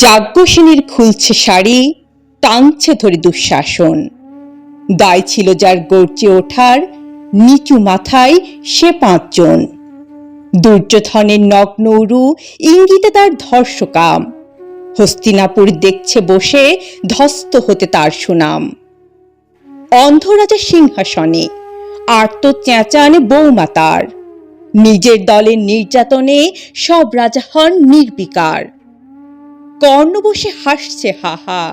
যাজ্ঞসেনীর খুলছে শাড়ি, টানছে ধরে দুঃশাসন। দায় ছিল যার গর্জে ওঠার, নিচু মাথায় সে 5 জন। দুর্যোধনের নগ্ন উরু ইঙ্গিতে তার ধর্ষকাম, হস্তিনাপুর দেখছে বসে ধ্বস্ত হতে তার সুনাম। অন্ধরাজা সিংহাসনে আর্ত চেঁচান বৌমা তার, নিজের দলের নির্যাতনে সব রাজা হন নির্বিকার। কর্ণ বসে হাসছে হাহা,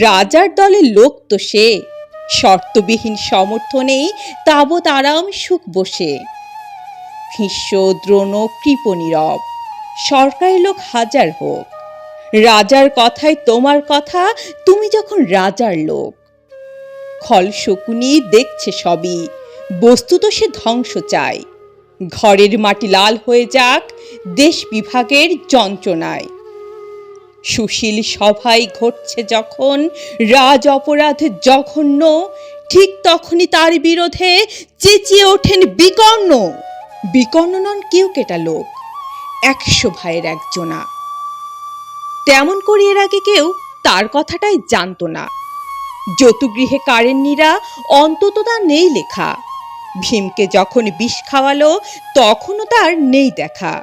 রাজার দলের লোক তো সে, শর্তবিহীন সমর্থনে তাবৎ আরাম সুখ বসে। ভীষ্ম দ্রোণ কৃপ নীরব, সরকারি লোক হাজার হোক, রাজার কথায় তোমার কথা তুমি যখন রাজার লোক। খল শকুনি দেখছে সবই, বস্তুত সে ধ্বংস চায়। ঘরের মাটি লাল হয়ে যাক দেশ বিভাগের যন্ত্রণায়। সুশীল সভায় ঘটছে যখন রাজ অপরাধ জঘন্য, ঠিক তখনই তার বিরোধে চেঁচিয়ে ওঠেন বিকর্ণ। বিকর্ণ নন কেউ কেটা লোক, 100 ভাইয়ের একজনা। তেমন করে এর আগে কেউ তার কথাটাই জানতো না। যতুগৃহে কারেন্নিরা অন্তত তার নেই লেখা, ভীমকে যখন বিষ খাওয়ালো তখনও তার নেই দেখা।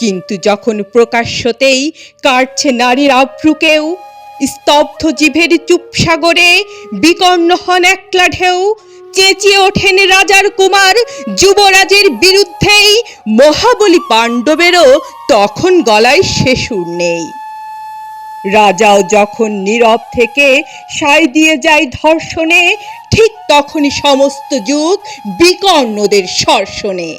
কিন্তু যখন প্রকাশ্যতেই কাটছে নারীর আভ্রুকেও, স্তব্ধ জিভের চুপ সাগরে বিকর্ণ হন একলা ঢেউ। চেঁচিয়ে ওঠেন রাজার কুমার যুবরাজের বিরুদ্ধেই, মহাবলী পাণ্ডবেরও তখন গলায় সে সুর নেই। রাজাও যখন নীরব থেকে সায় দিয়ে যায় ধর্ষণে, ঠিক তখনই সমস্ত যুগ বিকর্ণদের সর্ষণে।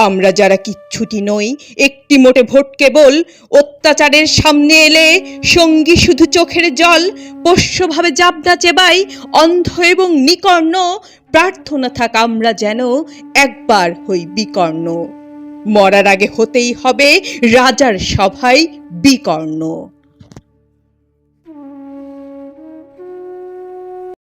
আমরা যারা কিচ্ছুটি নই, একটি মোটে ভোট কেবল, অত্যাচারের সামনে এলে সঙ্গী শুধু চোখের জল। পোষ্যভাবে জাবনা চেবাই অন্ধ এবং নিকর্ণ, প্রার্থনা থাক আমরা যেন একবার হই বিকর্ণ। মরার আগে হতেই হবে রাজার সভায় বিকর্ণ।